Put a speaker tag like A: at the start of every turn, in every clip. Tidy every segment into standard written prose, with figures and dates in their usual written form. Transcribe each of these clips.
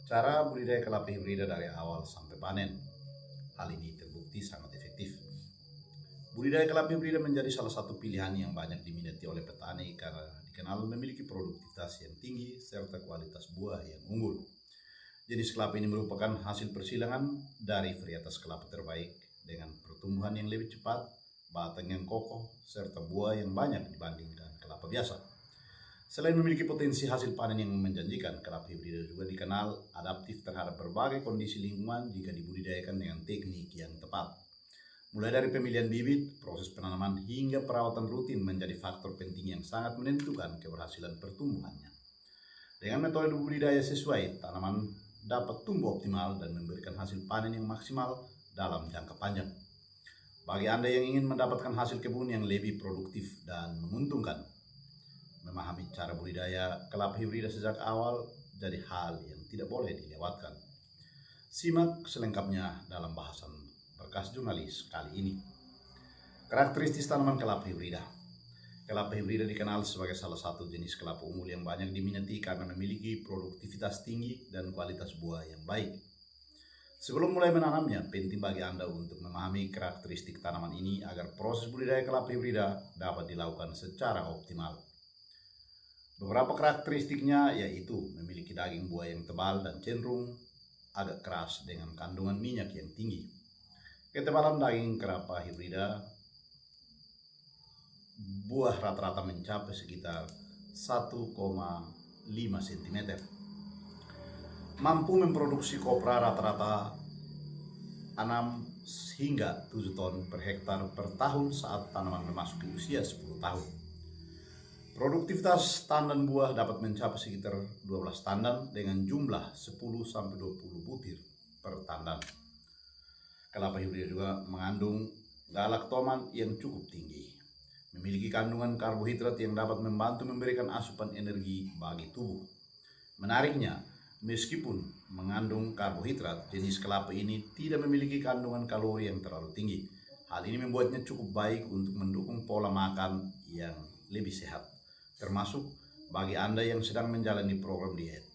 A: Cara budidaya kelapa hibrida dari awal sampai panen. Hal ini terbukti sangat efektif. Budidaya kelapa hibrida menjadi salah satu pilihan yang banyak diminati oleh petani karena dikenal memiliki produktivitas yang tinggi serta kualitas buah yang unggul. Jenis kelapa ini merupakan hasil persilangan dari varietas kelapa terbaik dengan pertumbuhan yang lebih cepat, batang yang kokoh, serta buah yang banyak dibandingkan kelapa biasa. Selain memiliki potensi hasil panen yang menjanjikan, kelapa hibrida juga dikenal adaptif terhadap berbagai kondisi lingkungan jika dibudidayakan dengan teknik yang tepat. Mulai dari pemilihan bibit, proses penanaman, hingga perawatan rutin menjadi faktor penting yang sangat menentukan keberhasilan pertumbuhannya. Dengan metode budidaya sesuai, tanaman dapat tumbuh optimal dan memberikan hasil panen yang maksimal dalam jangka panjang. Bagi Anda yang ingin mendapatkan hasil kebun yang lebih produktif dan menguntungkan, memahami cara budidaya kelapa hibrida sejak awal jadi hal yang tidak boleh dilewatkan. Simak selengkapnya dalam bahasan Berkas Jurnalis kali ini. Karakteristik tanaman kelapa hibrida. Kelapa hibrida dikenal sebagai salah satu jenis kelapa unggul yang banyak diminati karena memiliki produktivitas tinggi dan kualitas buah yang baik. Sebelum mulai menanamnya, penting bagi Anda untuk memahami karakteristik tanaman ini agar proses budidaya kelapa hibrida dapat dilakukan secara optimal. Beberapa karakteristiknya yaitu memiliki daging buah yang tebal dan cenderung agak keras dengan kandungan minyak yang tinggi. Ketebalan daging kelapa hibrida buah rata-rata mencapai sekitar 1,5 cm. Mampu memproduksi kopra rata-rata 6 hingga 7 ton per hektar per tahun saat tanaman memasuki usia 10 tahun. Produktivitas tandan buah dapat mencapai sekitar 12 tandan dengan jumlah 10-20 butir per tandan. Kelapa hibrida juga mengandung galaktoman yang cukup tinggi. Memiliki kandungan karbohidrat yang dapat membantu memberikan asupan energi bagi tubuh. Menariknya, meskipun mengandung karbohidrat, jenis kelapa ini tidak memiliki kandungan kalori yang terlalu tinggi. Hal ini membuatnya cukup baik untuk mendukung pola makan yang lebih sehat, termasuk bagi Anda yang sedang menjalani program diet.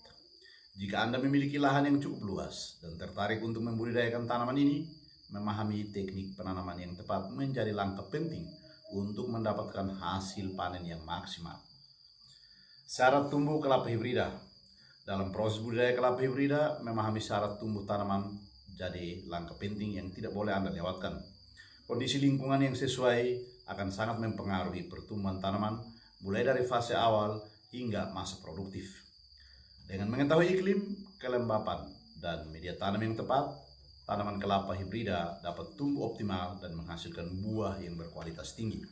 A: Jika Anda memiliki lahan yang cukup luas dan tertarik untuk membudidayakan tanaman ini, memahami teknik penanaman yang tepat menjadi langkah penting untuk mendapatkan hasil panen yang maksimal. Syarat tumbuh kelapa hibrida. Dalam proses budidaya kelapa hibrida, memahami syarat tumbuh tanaman jadi langkah penting yang tidak boleh Anda lewatkan. Kondisi lingkungan yang sesuai akan sangat mempengaruhi pertumbuhan tanaman, mulai dari fase awal hingga masa produktif. Dengan mengetahui iklim, kelembapan, dan media tanam yang tepat, tanaman kelapa hibrida dapat tumbuh optimal dan menghasilkan buah yang berkualitas tinggi.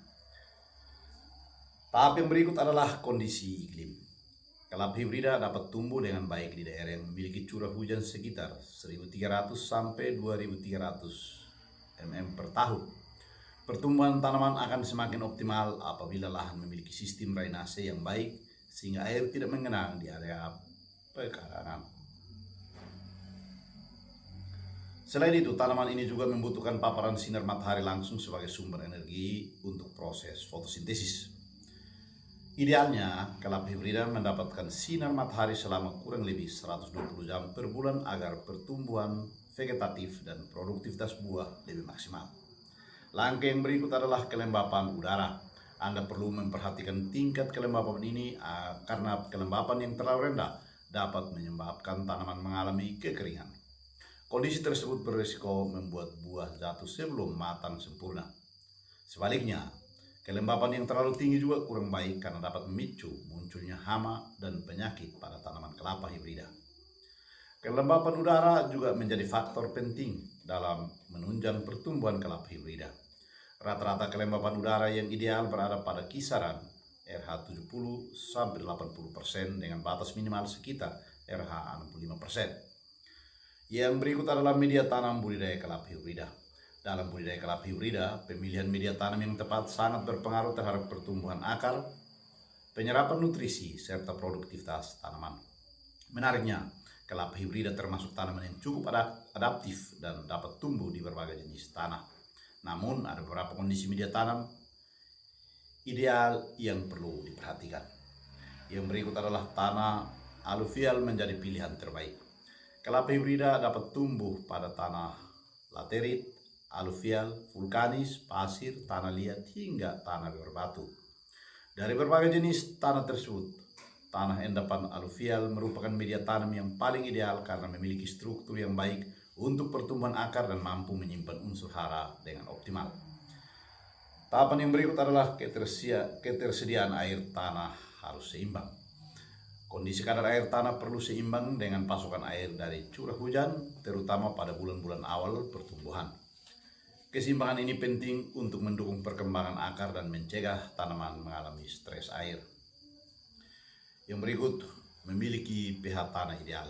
A: Tahap yang berikut adalah kondisi iklim. Kelapa hibrida dapat tumbuh dengan baik di daerah yang memiliki curah hujan sekitar 1.300 sampai 2.300 mm per tahun. Pertumbuhan tanaman akan semakin optimal apabila lahan memiliki sistem drainase yang baik sehingga air tidak mengenang di area pekarangan. Selain itu, tanaman ini juga membutuhkan paparan sinar matahari langsung sebagai sumber energi untuk proses fotosintesis. Idealnya, kelapa hibrida mendapatkan sinar matahari selama kurang lebih 120 jam per bulan agar pertumbuhan vegetatif dan produktivitas buah lebih maksimal. Langkah yang berikut adalah kelembapan udara. Anda perlu memperhatikan tingkat kelembapan ini karena kelembapan yang terlalu rendah dapat menyebabkan tanaman mengalami kekeringan. Kondisi tersebut berisiko membuat buah jatuh sebelum matang sempurna. Sebaliknya, kelembapan yang terlalu tinggi juga kurang baik karena dapat memicu munculnya hama dan penyakit pada tanaman kelapa hibrida. Kelembapan udara juga menjadi faktor penting dalam menunjang pertumbuhan kelapa hibrida. Rata-rata kelembapan udara yang ideal berada pada kisaran RH 70-80% dengan batas minimal sekitar RH 65%. Yang berikut adalah media tanam budidaya kelapa hibrida. Dalam budidaya kelapa hibrida, pemilihan media tanam yang tepat sangat berpengaruh terhadap pertumbuhan akar, penyerapan nutrisi, serta produktivitas tanaman. Menariknya, kelapa hibrida termasuk tanaman yang cukup adaptif dan dapat tumbuh di berbagai jenis tanah. Namun, ada beberapa kondisi media tanam ideal yang perlu diperhatikan. Yang berikut adalah tanah aluvial menjadi pilihan terbaik. Kelapa hibrida dapat tumbuh pada tanah laterit, aluvial, vulkanis, pasir, tanah liat, hingga tanah berbatu. Dari berbagai jenis tanah tersebut, tanah endapan aluvial merupakan media tanam yang paling ideal karena memiliki struktur yang baik untuk pertumbuhan akar dan mampu menyimpan unsur hara dengan optimal. Tahapan yang berikut adalah ketersediaan air tanah harus seimbang. Kondisi kadar air tanah perlu seimbang dengan pasokan air dari curah hujan, terutama pada bulan-bulan awal pertumbuhan. Keseimbangan ini penting untuk mendukung perkembangan akar dan mencegah tanaman mengalami stres air. Yang berikut, memiliki pH tanah ideal.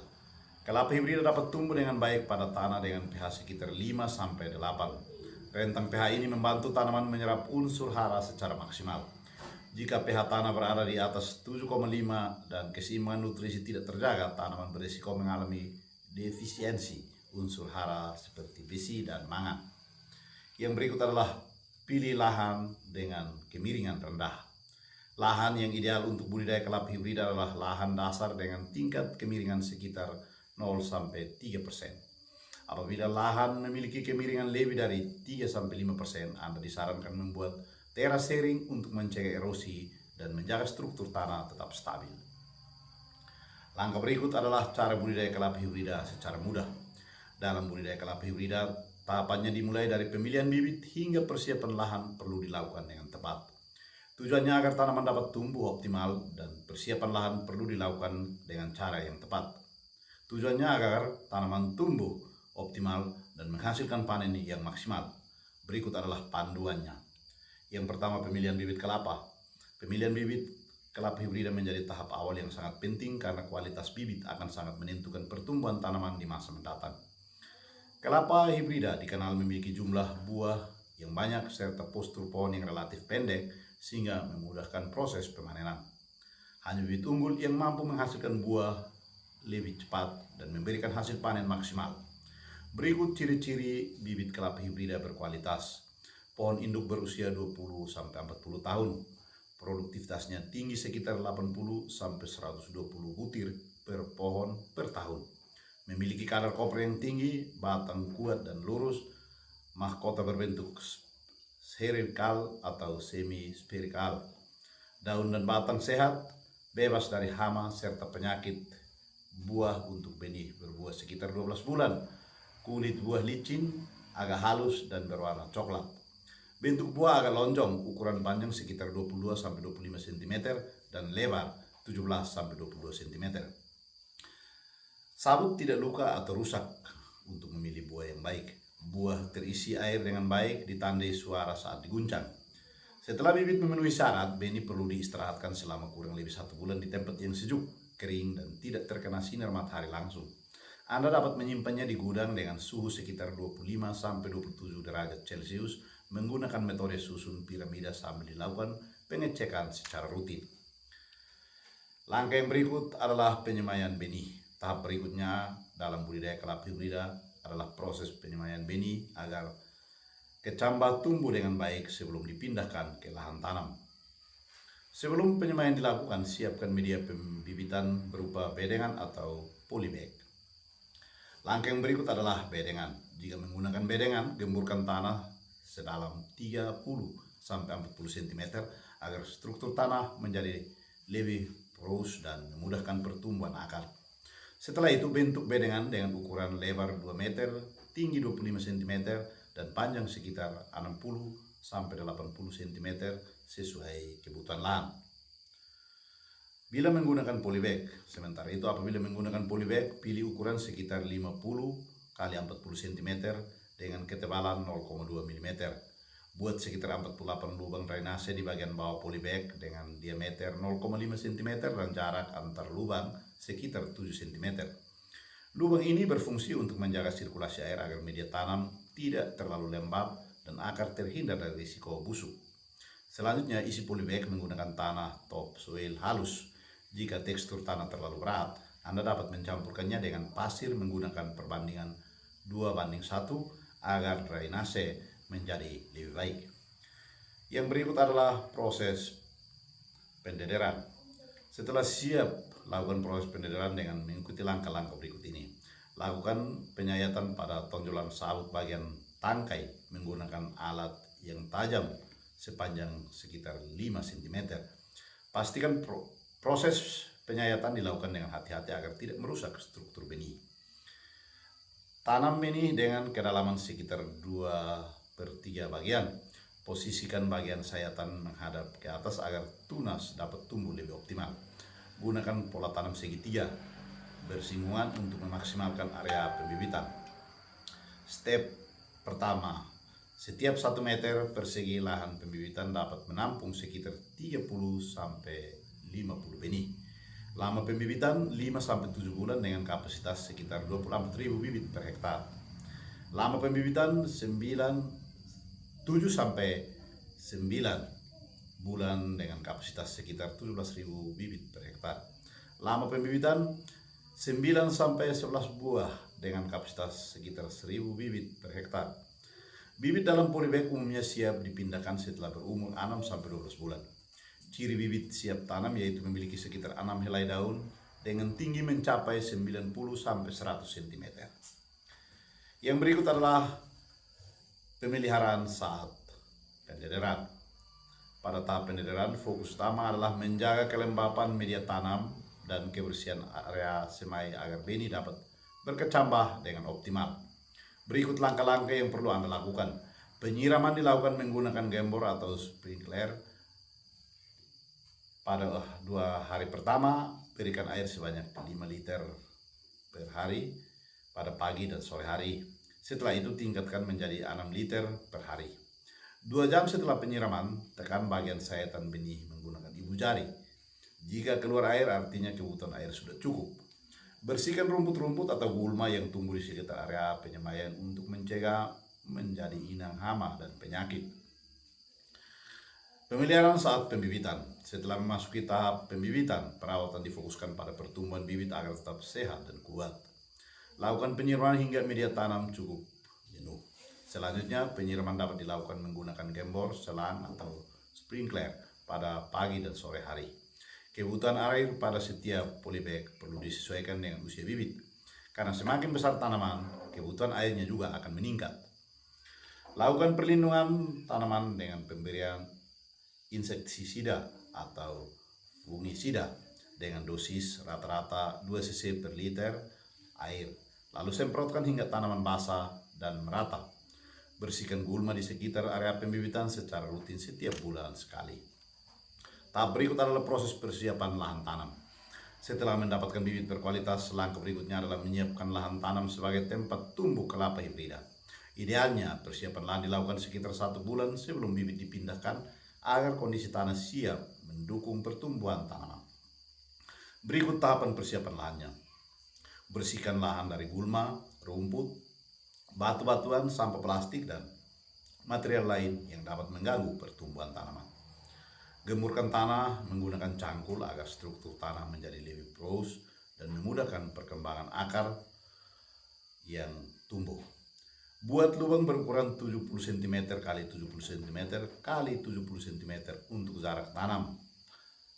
A: Kelapa hibrida dapat tumbuh dengan baik pada tanah dengan pH sekitar 5-8. Rentang pH ini membantu tanaman menyerap unsur hara secara maksimal. Jika pH tanah berada di atas 7,5 dan keseimbangan nutrisi tidak terjaga, tanaman berisiko mengalami defisiensi unsur hara seperti besi dan mangan. Yang berikut adalah pilih lahan dengan kemiringan rendah. Lahan yang ideal untuk budidaya kelapa hibrida adalah lahan dasar dengan tingkat kemiringan sekitar 0-3%. Apabila lahan memiliki kemiringan lebih dari 3-5%, Anda disarankan membuat terasering untuk mencegah erosi dan menjaga struktur tanah tetap stabil. Langkah berikut adalah cara budidaya kelapa hibrida secara mudah. Dalam budidaya kelapa hibrida, tahapannya dimulai dari pemilihan bibit hingga persiapan lahan perlu dilakukan dengan tepat. Tujuannya agar tanaman dapat tumbuh optimal dan persiapan lahan perlu dilakukan dengan cara yang tepat. Tujuannya agar tanaman tumbuh optimal dan menghasilkan panen yang maksimal. Berikut adalah panduannya. Yang pertama, pemilihan bibit kelapa. Pemilihan bibit kelapa hibrida menjadi tahap awal yang sangat penting karena kualitas bibit akan sangat menentukan pertumbuhan tanaman di masa mendatang. Kelapa hibrida dikenal memiliki jumlah buah yang banyak serta postur pohon yang relatif pendek sehingga memudahkan proses pemanenan. Hanya bibit unggul yang mampu menghasilkan buah lebih cepat dan memberikan hasil panen maksimal. Berikut ciri-ciri bibit kelapa hibrida berkualitas. Pohon induk berusia 20-40 tahun. Produktivitasnya tinggi sekitar 80-120 butir per pohon per tahun. Memiliki kadar koper yang tinggi, batang kuat dan lurus, mahkota berbentuk spherical atau semi-spherical. Daun dan batang sehat, bebas dari hama serta penyakit. Buah untuk benih berbuah sekitar 12 bulan. Kulit buah licin, agak halus dan berwarna coklat. Bentuk buah agak lonjong, ukuran panjang sekitar 22-25 cm dan lebar 17-22 cm. Sabut tidak luka atau rusak untuk memilih buah yang baik. Buah terisi air dengan baik, ditandai suara saat diguncang. Setelah bibit memenuhi syarat, benih perlu diistirahatkan selama kurang lebih 1 bulan di tempat yang sejuk, kering, dan tidak terkena sinar matahari langsung. Anda dapat menyimpannya di gudang dengan suhu sekitar 25-27 derajat Celcius menggunakan metode susun piramida sambil dilakukan pengecekan secara rutin. Langkah yang berikut adalah penyemaian benih. Tahap berikutnya dalam budidaya kelapa hibrida adalah proses penyemaian benih agar kecambah tumbuh dengan baik sebelum dipindahkan ke lahan tanam. Sebelum penyemaian dilakukan, siapkan media pembibitan berupa bedengan atau polybag. Langkah yang berikut adalah bedengan. Jika menggunakan bedengan, gemburkan tanah sedalam 30-40 cm agar struktur tanah menjadi lebih porus dan memudahkan pertumbuhan akar. Setelah itu, bentuk bedengan dengan ukuran lebar 2 meter, tinggi 25 cm, dan panjang sekitar 60-80 cm sesuai kebutuhan lahan. Bila menggunakan polybag, sementara itu apabila menggunakan polybag, pilih ukuran sekitar 50x40 cm dengan ketebalan 0,2 mm. Buat sekitar 48 lubang drainase di bagian bawah polybag dengan diameter 0,5 cm dan jarak antar lubang sekitar 7 cm. Lubang ini berfungsi untuk menjaga sirkulasi air agar media tanam tidak terlalu lembab dan akar terhindar dari risiko busuk. Selanjutnya, isi polybag menggunakan tanah topsoil halus. Jika tekstur tanah terlalu berat, Anda dapat mencampurkannya dengan pasir menggunakan perbandingan 2:1 agar drainase menjadi lebih baik. Yang berikut adalah proses pendederan. Setelah siap, lakukan proses pendederan dengan mengikuti langkah-langkah berikut ini. Lakukan penyayatan pada tonjolan sabut bagian tangkai menggunakan alat yang tajam sepanjang sekitar 5 cm. Pastikan proses penyayatan dilakukan dengan hati-hati agar tidak merusak struktur benih. Tanam benih dengan kedalaman sekitar 2/3 bagian. Posisikan bagian sayatan menghadap ke atas agar tunas dapat tumbuh lebih optimal. Gunakan pola tanam segitiga bersinggungan untuk memaksimalkan area pembibitan. Step pertama, setiap 1 meter persegi lahan pembibitan dapat menampung sekitar 30-50 benih. Lama pembibitan 5-7 bulan dengan kapasitas sekitar 24.000 bibit per hektar. Lama pembibitan 7-9 bulan dengan kapasitas sekitar 17.000 bibit per hektar. Lama pembibitan 9-11 buah dengan kapasitas sekitar 1.000 bibit per hektar. Bibit dalam polybag umumnya siap dipindahkan setelah berumur 6-12 bulan. Ciri bibit siap tanam yaitu memiliki sekitar 6 helai daun dengan tinggi mencapai 90-100 cm. Yang berikut adalah pemeliharaan saat pendederan. Pada tahap pendederan, fokus utama adalah menjaga kelembapan media tanam dan kebersihan area semai agar benih dapat berkecambah dengan optimal. Berikut langkah-langkah yang perlu Anda lakukan. Penyiraman dilakukan menggunakan gembor atau sprinkler. Pada 2 hari pertama, berikan air sebanyak 5 liter per hari pada pagi dan sore hari. Setelah itu tingkatkan menjadi 6 liter per hari. 2 jam setelah penyiraman, tekan bagian sayatan benih menggunakan ibu jari. Jika keluar air artinya kebutuhan air sudah cukup. Bersihkan rumput-rumput atau gulma yang tumbuh di sekitar area penyemaian untuk mencegah menjadi inang hama dan penyakit. Pemeliharaan saat pembibitan. Setelah memasuki tahap pembibitan, perawatan difokuskan pada pertumbuhan bibit agar tetap sehat dan kuat. Lakukan penyiraman hingga media tanam cukup jenuh. Selanjutnya, penyiraman dapat dilakukan menggunakan gembor, selang, atau sprinkler pada pagi dan sore hari. Kebutuhan air pada setiap polybag perlu disesuaikan dengan usia bibit. Karena semakin besar tanaman, kebutuhan airnya juga akan meningkat. Lakukan perlindungan tanaman dengan pemberian insektisida atau fungisida dengan dosis rata-rata 2 cc per liter air. Lalu semprotkan hingga tanaman basah dan merata. Bersihkan gulma di sekitar area pembibitan secara rutin setiap bulan sekali. Tahap berikut adalah proses persiapan lahan tanam. Setelah mendapatkan bibit berkualitas, langkah berikutnya adalah menyiapkan lahan tanam sebagai tempat tumbuh kelapa hibrida. Idealnya, persiapan lahan dilakukan sekitar 1 bulan sebelum bibit dipindahkan agar kondisi tanah siap mendukung pertumbuhan tanaman. Berikut tahapan persiapan lahannya. Bersihkan lahan dari gulma, rumput, batu-batuan, sampah plastik, dan material lain yang dapat mengganggu pertumbuhan tanaman. Gemurkan tanah menggunakan cangkul agar struktur tanah menjadi lebih porous dan memudahkan perkembangan akar yang tumbuh. Buat lubang berukuran 70 cm x 70 cm x 70 cm untuk jarak tanam.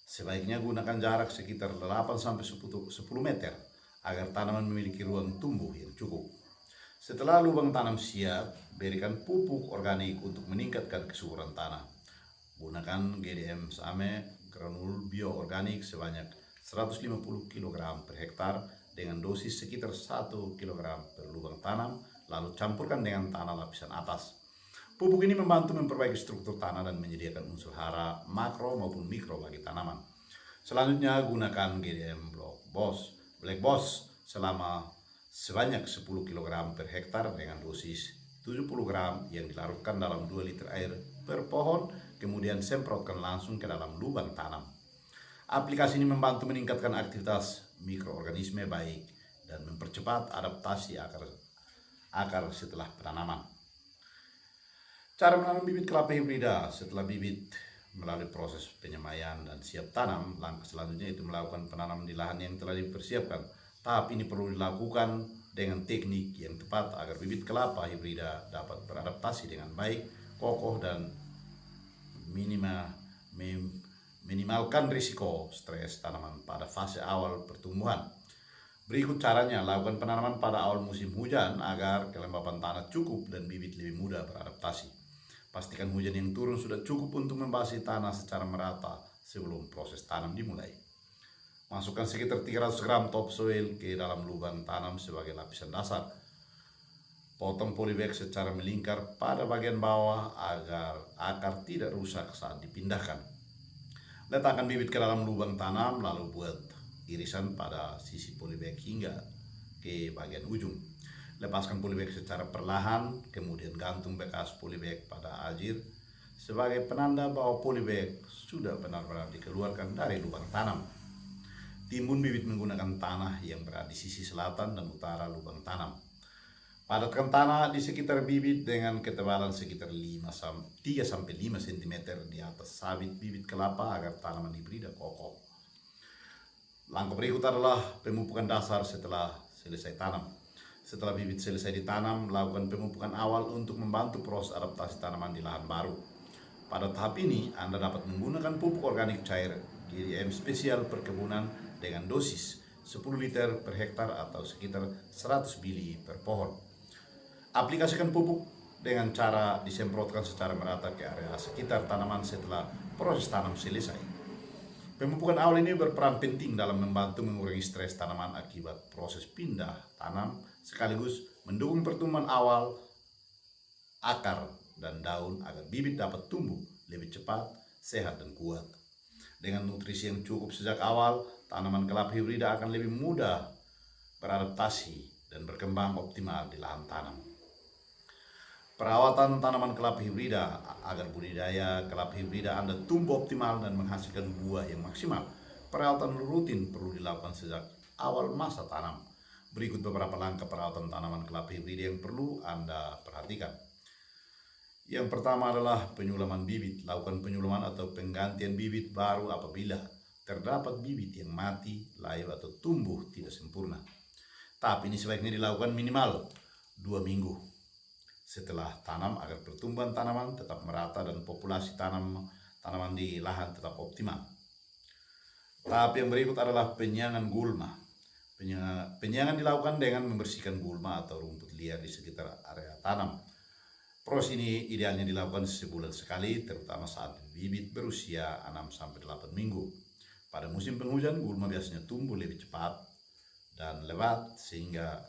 A: Sebaiknya gunakan jarak sekitar 8-10 meter agar tanaman memiliki ruang tumbuh yang cukup. Setelah lubang tanam siap, berikan pupuk organik untuk meningkatkan kesuburan tanah. Gunakan GDM Same granul bioorganik sebanyak 150 kg per hektar dengan dosis sekitar 1 kg per lubang tanam, lalu campurkan dengan tanah lapisan atas. Pupuk ini membantu memperbaiki struktur tanah dan menyediakan unsur hara makro maupun mikro bagi tanaman. Selanjutnya gunakan GDM Black Boss sebanyak 10 kg per hektar dengan dosis 70 gram yang dilarutkan dalam 2 liter air per pohon, kemudian semprotkan langsung ke dalam lubang tanam. Aplikasi ini membantu meningkatkan aktivitas mikroorganisme baik dan mempercepat adaptasi akar setelah penanaman. Cara menanam bibit kelapa hibrida. Setelah bibit melalui proses penyemaian dan siap tanam, langkah selanjutnya itu melakukan penanaman di lahan yang telah dipersiapkan. Tahap ini perlu dilakukan dengan teknik yang tepat agar bibit kelapa hibrida dapat beradaptasi dengan baik, kokoh, dan minimalkan risiko stres tanaman pada fase awal pertumbuhan. Berikut caranya, lakukan penanaman pada awal musim hujan agar kelembapan tanah cukup dan bibit lebih mudah beradaptasi. Pastikan hujan yang turun sudah cukup untuk membasahi tanah secara merata sebelum proses tanam dimulai. Masukkan sekitar 300 gram topsoil ke dalam lubang tanam sebagai lapisan dasar. Potong polybag secara melingkar pada bagian bawah agar akar tidak rusak saat dipindahkan. Letakkan bibit ke dalam lubang tanam lalu buat irisan pada sisi polybag hingga ke bagian ujung. Lepaskan polybag secara perlahan, kemudian gantung bekas polybag pada ajir sebagai penanda bahwa polybag sudah benar-benar dikeluarkan dari lubang tanam. Timbun bibit menggunakan tanah yang berada di sisi selatan dan utara lubang tanam. Padatkan tanah di sekitar bibit dengan ketebalan sekitar 3-5 cm di atas sabit bibit kelapa agar tanaman hibrida kokoh. Langkah berikut adalah pemupukan dasar setelah selesai tanam. Setelah bibit selesai ditanam, lakukan pemupukan awal untuk membantu proses adaptasi tanaman di lahan baru. Pada tahap ini, Anda dapat menggunakan pupuk organik cair GDM spesial perkebunan dengan dosis 10 liter per hektar atau sekitar 100 mili per pohon. Aplikasikan pupuk dengan cara disemprotkan secara merata ke area sekitar tanaman setelah proses tanam selesai. Pemupukan awal ini berperan penting dalam membantu mengurangi stres tanaman akibat proses pindah tanam, sekaligus mendukung pertumbuhan awal akar dan daun agar bibit dapat tumbuh lebih cepat, sehat, dan kuat. Dengan nutrisi yang cukup sejak awal, tanaman kelapa hibrida akan lebih mudah beradaptasi dan berkembang optimal di lahan tanam. Perawatan tanaman kelapa hibrida agar budidaya kelapa hibrida Anda tumbuh optimal dan menghasilkan buah yang maksimal. Perawatan rutin perlu dilakukan sejak awal masa tanam. Berikut beberapa langkah perawatan tanaman kelapa hibrida yang perlu Anda perhatikan. Yang pertama adalah penyulaman bibit. Lakukan penyulaman atau penggantian bibit baru apabila terdapat bibit yang mati, layu, atau tumbuh tidak sempurna. Tapi ini sebaiknya dilakukan minimal 2 minggu setelah tanam agar pertumbuhan tanaman tetap merata dan populasi tanaman di lahan tetap optimal. Tahap yang berikut adalah penyiangan gulma. Penyiangan dilakukan dengan membersihkan gulma atau rumput liar di sekitar area tanam. Proses ini idealnya dilakukan sebulan sekali, terutama saat bibit berusia 6-8 minggu. Pada musim penghujan, gulma biasanya tumbuh lebih cepat dan lebat, sehingga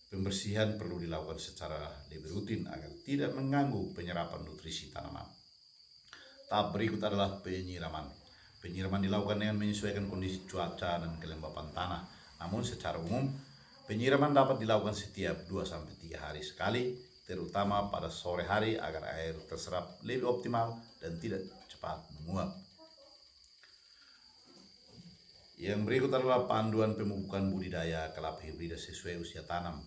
A: pembersihan perlu dilakukan secara lebih rutin agar tidak mengganggu penyerapan nutrisi tanaman. Tahap berikut adalah penyiraman. Penyiraman dilakukan dengan menyesuaikan kondisi cuaca dan kelembapan tanah. Namun secara umum, penyiraman dapat dilakukan setiap 2-3 hari sekali, terutama pada sore hari agar air terserap lebih optimal dan tidak cepat menguap. Yang berikut adalah panduan pemupukan budidaya kelapa hibrida sesuai usia tanam.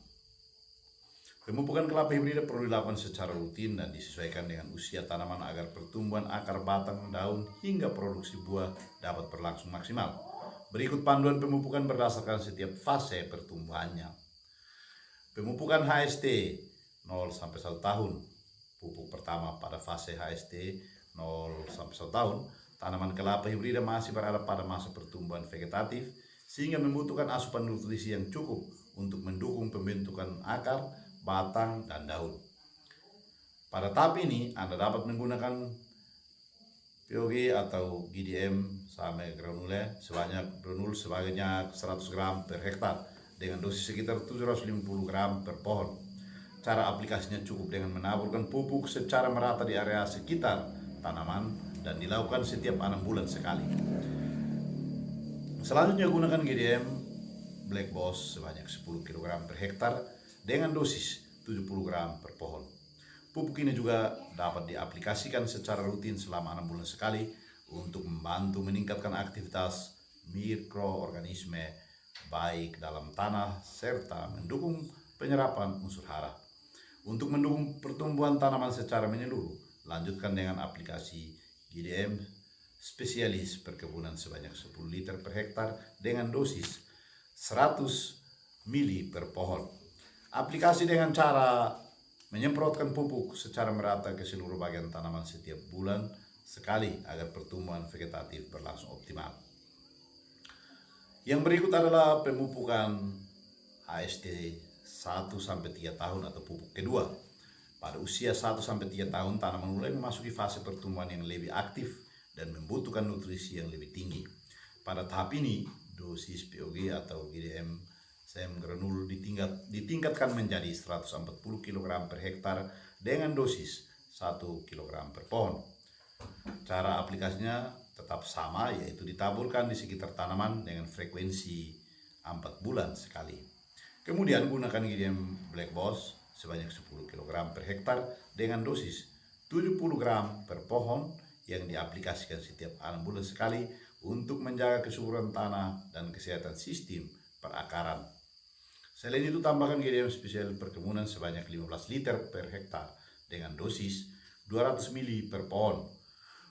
A: Pemupukan kelapa hibrida perlu dilakukan secara rutin dan disesuaikan dengan usia tanaman agar pertumbuhan akar, batang, daun, hingga produksi buah dapat berlangsung maksimal. Berikut panduan pemupukan berdasarkan setiap fase pertumbuhannya. Pemupukan HST 0-1 tahun. Pupuk pertama pada fase HST 0-1 tahun. Tanaman kelapa hibrida masih berada pada masa pertumbuhan vegetatif sehingga membutuhkan asupan nutrisi yang cukup untuk mendukung pembentukan akar, batang, dan daun. Pada tahap ini, Anda dapat menggunakan POG atau GDM sama granule sebanyak 100 gram per hektar dengan dosis sekitar 750 gram per pohon. Cara aplikasinya cukup dengan menaburkan pupuk secara merata di area sekitar tanaman dan dilakukan setiap 6 bulan sekali. Selanjutnya gunakan GDM Black Boss sebanyak 10 kg per hektar dengan dosis 70 gram per pohon. Pupuk ini juga dapat diaplikasikan secara rutin selama 6 bulan sekali untuk membantu meningkatkan aktivitas mikroorganisme baik dalam tanah serta mendukung penyerapan unsur hara. Untuk mendukung pertumbuhan tanaman secara menyeluruh, lanjutkan dengan aplikasi GDM spesialis perkebunan sebanyak 10 liter per hektar dengan dosis 100 mili per pohon. Aplikasi dengan cara menyemprotkan pupuk secara merata ke seluruh bagian tanaman setiap bulan sekali agar pertumbuhan vegetatif berlangsung optimal. Yang berikut adalah pemupukan HST 1-3 tahun atau pupuk kedua. Pada usia 1-3 tahun, tanaman mulai memasuki fase pertumbuhan yang lebih aktif dan membutuhkan nutrisi yang lebih tinggi. Pada tahap ini, dosis POG atau GDM SEM granul ditingkatkan menjadi 140 kg per hektar dengan dosis 1 kg per pohon. Cara aplikasinya tetap sama, yaitu ditaburkan di sekitar tanaman dengan frekuensi 4 bulan sekali. Kemudian gunakan GDM Black Boss sebanyak 10 kg per hektar dengan dosis 70 gram per pohon yang diaplikasikan setiap 6 bulan sekali untuk menjaga kesuburan tanah dan kesehatan sistem perakaran. Selain itu, tambahkan GDM spesial perkebunan sebanyak 15 liter per hektar dengan dosis 200 ml per pohon.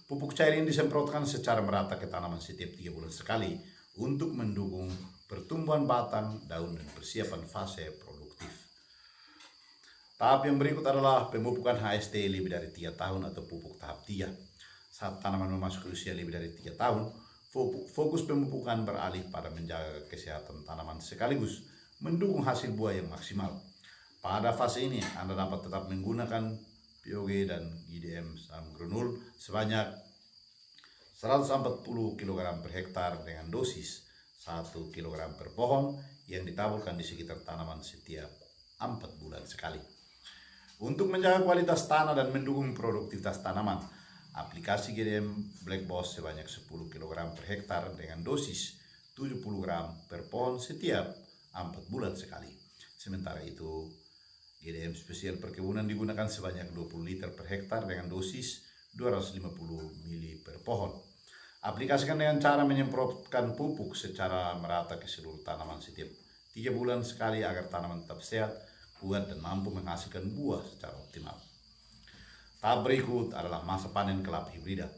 A: Pupuk cair ini disemprotkan secara merata ke tanaman setiap 3 bulan sekali untuk mendukung pertumbuhan batang, daun, dan persiapan fase produktif. Tahap yang berikut adalah pemupukan HST lebih dari 3 tahun atau pupuk tahap 3. Saat tanaman memasuki usia lebih dari 3 tahun, fokus pemupukan beralih pada menjaga kesehatan tanaman sekaligus mendukung hasil buah yang maksimal. Pada fase ini, Anda dapat tetap menggunakan POG dan GDM SEM granul sebanyak 140 kg per hektar dengan dosis 1 kg per pohon yang ditaburkan di sekitar tanaman setiap 4 bulan sekali. Untuk menjaga kualitas tanah dan mendukung produktivitas tanaman, aplikasi GDM Black Boss sebanyak 10 kg per hektar dengan dosis 70 gram per pohon setiap 4 bulan sekali. Sementara itu, GDM spesial perkebunan digunakan sebanyak 20 liter per hektar dengan dosis 250 ml per pohon. Aplikasikan dengan cara menyemprotkan pupuk secara merata ke seluruh tanaman setiap 3 bulan sekali agar tanaman tetap sehat, kuat, dan mampu menghasilkan buah secara optimal. Tahap berikut adalah masa panen kelapa hibrida.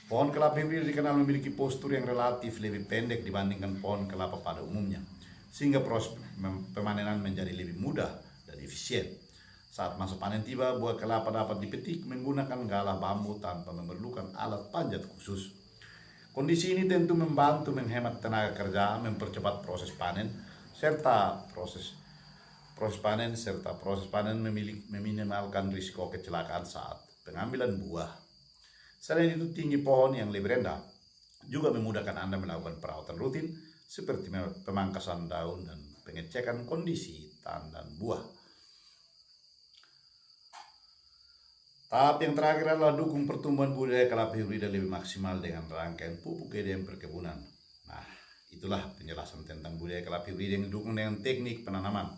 A: Pohon kelapa hibrida dikenal memiliki postur yang relatif lebih pendek dibandingkan pohon kelapa pada umumnya, sehingga proses pemanenan menjadi lebih mudah dan efisien. Saat masa panen tiba, buah kelapa dapat dipetik menggunakan galah bambu tanpa memerlukan alat panjat khusus. Kondisi ini tentu membantu menghemat tenaga kerja, mempercepat proses panen, serta proses panen meminimalkan risiko kecelakaan saat pengambilan buah. Selain itu, tinggi pohon yang lebih rendah juga memudahkan Anda melakukan perawatan rutin seperti pemangkasan daun dan pengecekan kondisi tandan buah. Tahap yang terakhir adalah dukung pertumbuhan budidaya kelapa hibrida lebih maksimal dengan rangkaian pupuk GDM perkebunan. Nah, itulah penjelasan tentang budidaya kelapa hibrida yang didukung dengan teknik penanaman,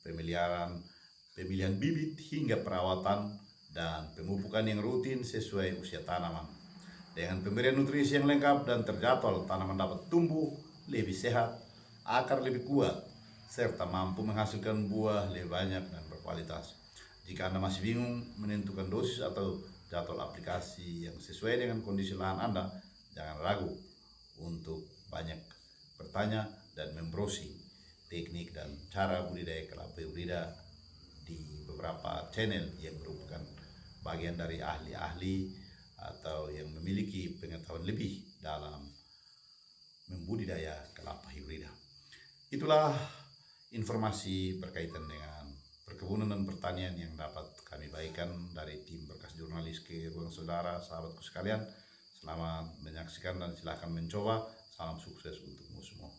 A: pemilihan bibit hingga perawatan, dan pemupukan yang rutin sesuai usia tanaman. Dengan pemberian nutrisi yang lengkap dan terjadwal, tanaman dapat tumbuh lebih sehat, akar lebih kuat, serta mampu menghasilkan buah lebih banyak dan berkualitas. Jika Anda masih bingung menentukan dosis atau jadwal aplikasi yang sesuai dengan kondisi lahan Anda, jangan ragu untuk banyak bertanya dan membrowsing teknik dan cara budidaya kelapa hibrida di beberapa channel yang merupakan bagian dari ahli-ahli atau yang memiliki pengetahuan lebih dalam membudidaya kelapa hibrida. Itulah informasi berkaitan dengan perkebunan dan pertanian yang dapat kami bagikan dari tim Berkas Jurnalis ke ruang saudara, sahabatku sekalian. Selamat menyaksikan dan silakan mencoba. Salam sukses untukmu semua.